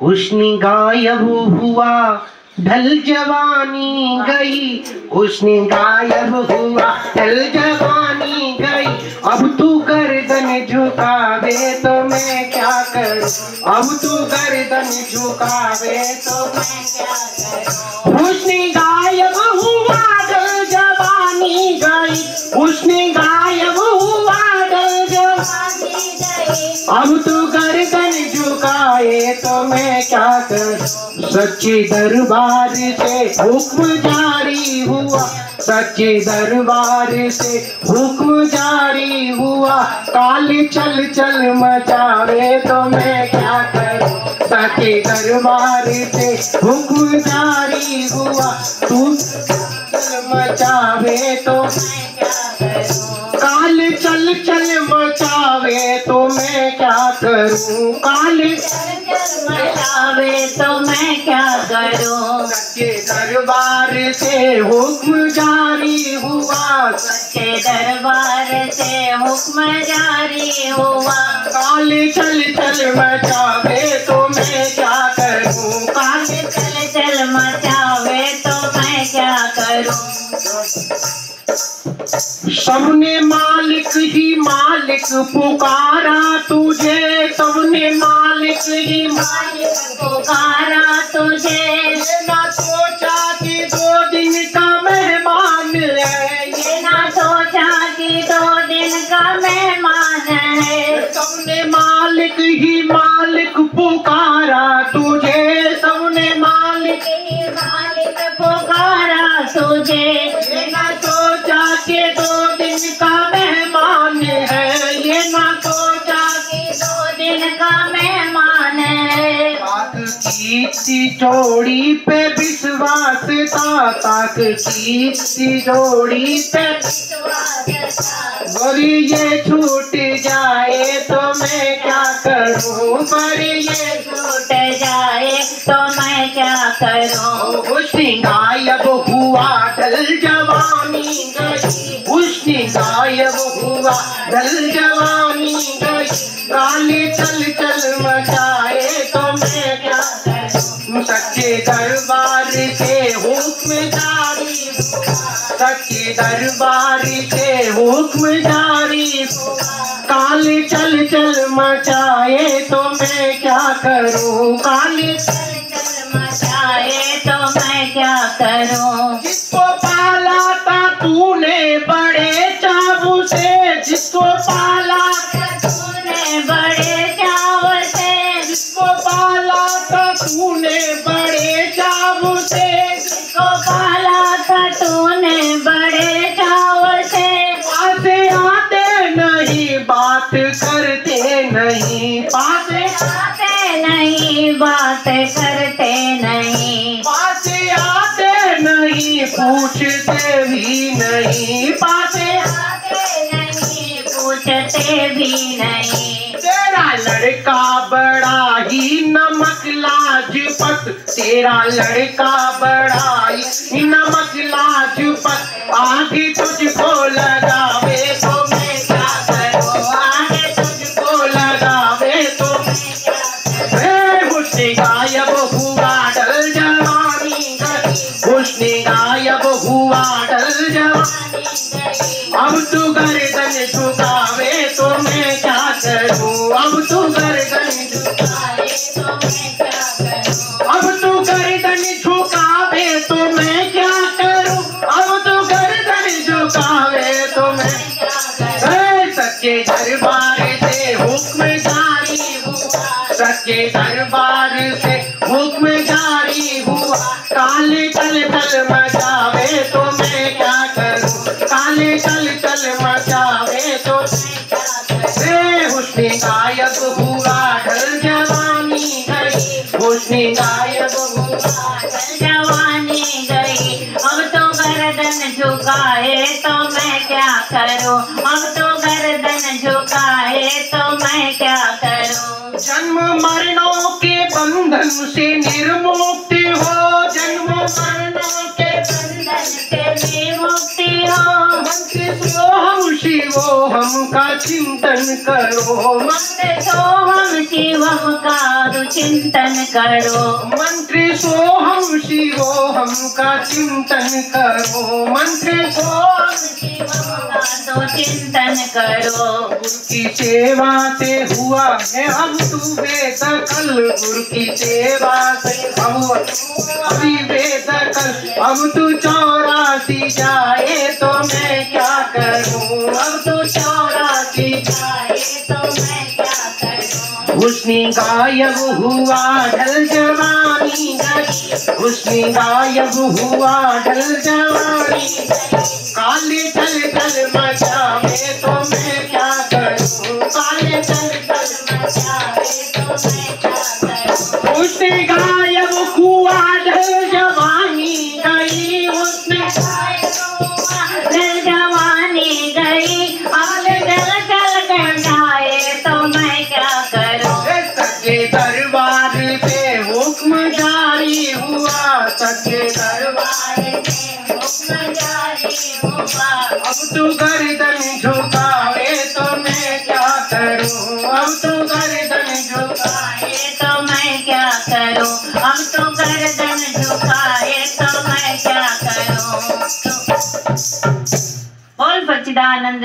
हुस्न गायब हुआ ढल जवानी गई, हुस्न गायब हुआ ढल जवानी गई। अब तू गर्दन झुकावे तो मैं क्या करूं, अब तू गर्दन झुकावे तो मैं क्या करूं। हुस्न गायब हुआ ढल जवानी गई, हुस्न गायब हुआ ढल जवानी गई। अब तू गर्दन झुकाए तो मैं क्या करूं। सच्चे दरबार से हुक्म जारी हुआ, सच्चे दरबार से हुक्म जारी हुआ। काली चल चल मचावे तो मैं क्या करूं। सच्चे दरबार से हुक्म जारी हुआ, तू चल मचावे तो मैं क्या करूं। काल चल चल मचावे तो मैं क्या करूं। काल चल चल मचावे तो मैं क्या करूं। सच्चे दरबार से हुक्म जारी हुआ, सच्चे दरबार से हुक्म जारी हुआ। काल चल चल मचावे तो मैं क्या करूं। काल चल चल मचावे तो मैं क्या करूं। सबने मालिक ही मालिक पुकारा तुझे, सबने मालिक ही मालिक पुकारा तुझे। ये ना सोचा कि 2 दिन का मेहमान है, ये ना सोचा कि 2 दिन का मेहमान है। सबने मालिक ही मालिक पुकारा तुझे, सबने मालिक ही मालिक पुकारा तुझे। ये ना सोचा कि 2 दिन का मेहमान है, ये ना सोचा कि 2 दिन का मेहमान है। ताक की तिजोरी पे विश्वास था, ताक की तिजोरी पे विश्वास था। गोरी ये छूट जाए तो मैं क्या करूं, गोरी ये छूट जाए तो मैं क्या करूं। हुस्न गायब हुआ ढल जवानी गई, हुस्न गायब हुआ ढल जवानी गई। काली चल चल मचाए तो मैं क्या करूं। सच्चे दरबार से हुक्म जारी हुआ, सच्चे दरबार से हुक्म जारी हुआ। काली चल चल मचाए तो मैं क्या करूं। काली चल चल मचाए तो मैं क्या करूं। जिसको पाला था तूने बड़े चाव से, जिसको पाला था तूने बड़े चाव से, जिसको पाला था तूने बड़े चाव से, जिसको पाला था तूने बड़े चाव से। पास आते नहीं बात करते नहीं, पास आते नहीं बात करते नहीं, पास आते नहीं पूछते भी नहीं, पास आते नहीं पूछते भी नहीं। तेरा लड़का बड़ा ही नमक लाजपत, तेरा लड़का बड़ा ही नमक लाजपत। आगे तुझको लगावे तो मैं क्या करूं, आगे तुझको लगावे तो मैं क्या करूं। हुस्न गायब हुआ ढल जवानी गई, हुस्न गायब हुआ ढल जवानी गई। अब तू गर्दन झुकावे तो मैं क्या करूं, अब तू गर्दन झुकावे तो मैं क्या करूं। अब तू गर्दन झुकावे तो मैं क्या करूं, अब तू गर्दन झुकावे तो मैं क्या करूं। सच्चे दरबार से हुक्म जारी हुआ, सच्चे दरबार से हुक्म जारी हुआ। काले चल चल मचावे तो मैं क्या करूं, काले चल चल मचावे तो मैं क्या करूं। हुस्न गायब हुआ ढल जवानी गई, हुस्न गायब हुआ ढल जवानी गई। अब तो गर्दन झुकाए तो मैं क्या करूं, अब तो गर्दन झुकाए तो मैं क्या करूं। जन्म मरणों के बंधन से निर्मुक्त हो, जन्म मरणों के बंधन से निर्मुक्ति हो। मंत्र सोहम शिवोहम का चिंतन करो, मंत्र सोहम शिवम का चिंतन करो। मंत्र सोहम शिवोहम का चिंतन करो। मंत्र सोहम शिवोहम का तो चिंतन करो। गुरु की सेवा से हुआ है अब तू बेदखल। गुरु की सेवा से अभी बेदखल। अब तू 84 जाए तो मैं क्या करूं। अब तू 84 जाए तो मैं क्या करूं। हुस्न गायब हुआ ढल जवानी गई। हुस्न गायब हुआ ढल जवानी। काले चल चल मचावे तो मैं क्या करूं। काले चल चल मचावे तो मैं क्या करूं। हुस्न गायब हुआ ढल जवानी गई। हुस्न गायब हुआ ढल जवानी गई। अब जल जल कर जाए तो मैं क्या करूं। सच्चे दरबार पे हुक्म जारी हुआ। सच्चे दरबार हुक्म जारी हुआ। अब तू गर्दन झुकावे तो मैं क्या करूं। अब तू गर्दन झुकावे तो मैं क्या करूं। अब तो गर्दन झुकाए तो मैं क्या करूं। बोल सच्चिदानंद।